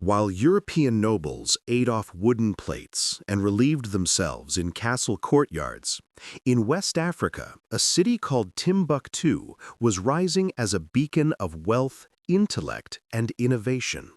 While European nobles ate off wooden plates and relieved themselves in castle courtyards, in West Africa, a city called Timbuktu was rising as a beacon of wealth, intellect, and innovation,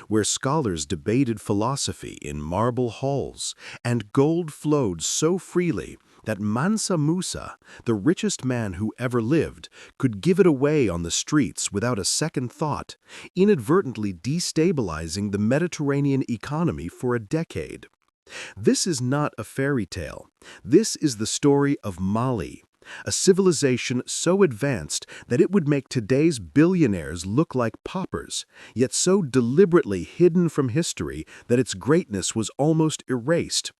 where scholars debated philosophy in marble halls, and gold flowed so freely that Mansa Musa, the richest man who ever lived, could give it away on the streets without a second thought, inadvertently destabilizing the Mediterranean economy for a decade. This is not a fairy tale. This is the story of Mali, a civilization so advanced that it would make today's billionaires look like paupers, yet so deliberately hidden from history that its greatness was almost erased.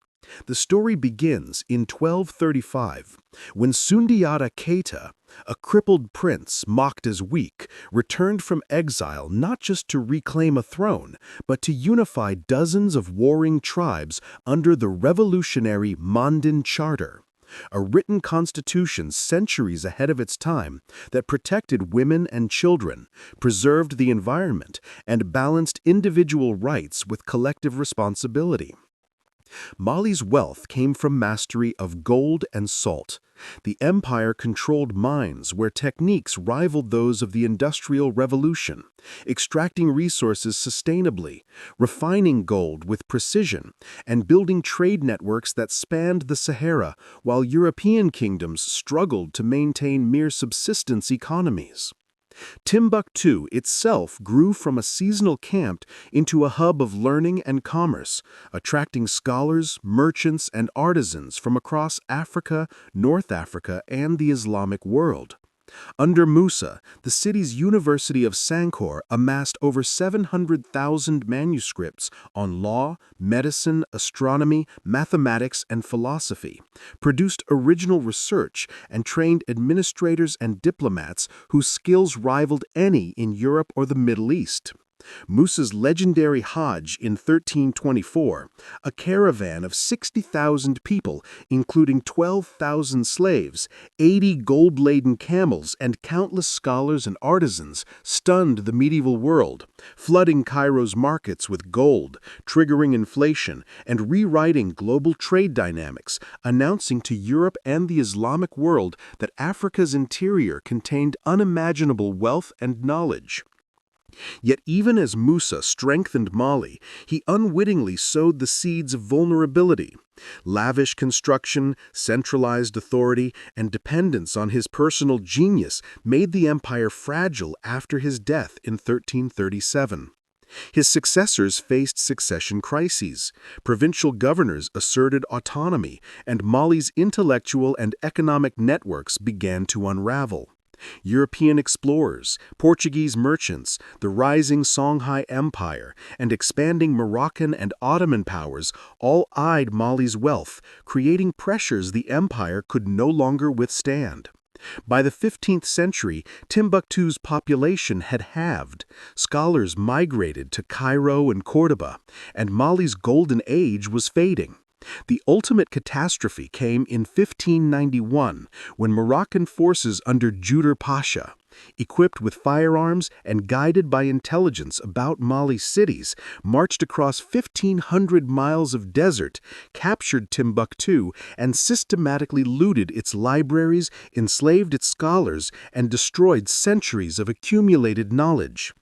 The story begins in 1235, when Sundiata Keita, a crippled prince mocked as weak, returned from exile not just to reclaim a throne, but to unify dozens of warring tribes under the revolutionary Mandan Charter, a written constitution centuries ahead of its time that protected women and children, preserved the environment, and balanced individual rights with collective responsibility. Mali's wealth came from mastery of gold and salt. The empire controlled mines where techniques rivaled those of the Industrial Revolution, extracting resources sustainably, refining gold with precision, and building trade networks that spanned the Sahara, while European kingdoms struggled to maintain mere subsistence economies. Timbuktu itself grew from a seasonal camp into a hub of learning and commerce, attracting scholars, merchants, and artisans from across Africa, North Africa, and the Islamic world. Under Musa, the city's University of Sankore amassed over 700,000 manuscripts on law, medicine, astronomy, mathematics, and philosophy, produced original research, and trained administrators and diplomats whose skills rivaled any in Europe or the Middle East. Musa's legendary Hajj in 1324, a caravan of 60,000 people, including 12,000 slaves, 80 gold-laden camels, and countless scholars and artisans, stunned the medieval world, flooding Cairo's markets with gold, triggering inflation, and rewriting global trade dynamics, announcing to Europe and the Islamic world that Africa's interior contained unimaginable wealth and knowledge. Yet even as Musa strengthened Mali, he unwittingly sowed the seeds of vulnerability. Lavish construction, centralized authority, and dependence on his personal genius made the empire fragile after his death in 1337. His successors faced succession crises. Provincial governors asserted autonomy, and Mali's intellectual and economic networks began to unravel. European explorers, Portuguese merchants, the rising Songhai Empire, and expanding Moroccan and Ottoman powers all eyed Mali's wealth, creating pressures the empire could no longer withstand. By the 15th century, Timbuktu's population had halved. Scholars migrated to Cairo and Cordoba, and Mali's golden age was fading. The ultimate catastrophe came in 1591 when Moroccan forces under Juder Pasha, equipped with firearms and guided by intelligence about Mali's cities, marched across 1,500 miles of desert, captured Timbuktu, and systematically looted its libraries, enslaved its scholars, and destroyed centuries of accumulated knowledge.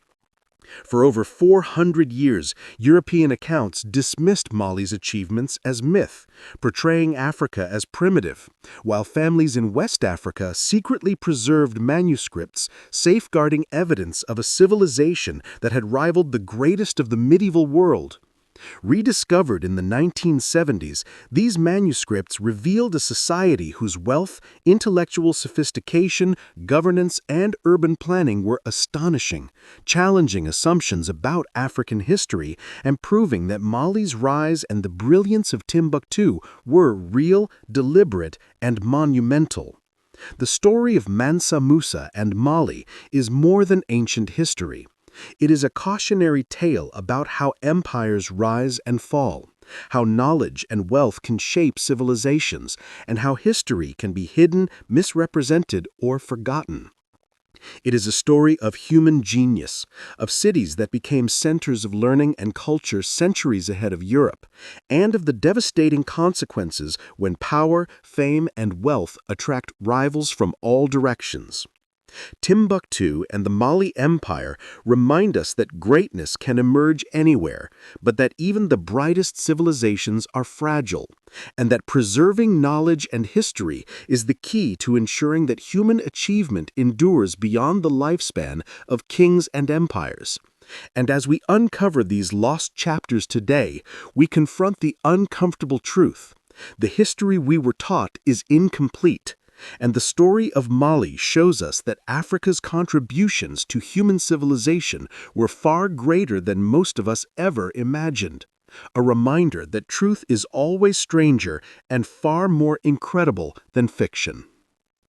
For over 400 years, European accounts dismissed Mali's achievements as myth, portraying Africa as primitive, while families in West Africa secretly preserved manuscripts safeguarding evidence of a civilization that had rivaled the greatest of the medieval world. Rediscovered in the 1970s, these manuscripts revealed a society whose wealth, intellectual sophistication, governance, and urban planning were astonishing, challenging assumptions about African history and proving that Mali's rise and the brilliance of Timbuktu were real, deliberate, and monumental. The story of Mansa Musa and Mali is more than ancient history. It is a cautionary tale about how empires rise and fall, how knowledge and wealth can shape civilizations, and how history can be hidden, misrepresented, or forgotten. It is a story of human genius, of cities that became centers of learning and culture centuries ahead of Europe, and of the devastating consequences when power, fame, and wealth attract rivals from all directions. Timbuktu and the Mali Empire remind us that greatness can emerge anywhere, but that even the brightest civilizations are fragile, and that preserving knowledge and history is the key to ensuring that human achievement endures beyond the lifespan of kings and empires. And as we uncover these lost chapters today, we confront the uncomfortable truth. The history we were taught is incomplete. And the story of Mali shows us that Africa's contributions to human civilization were far greater than most of us ever imagined. A reminder that truth is always stranger and far more incredible than fiction.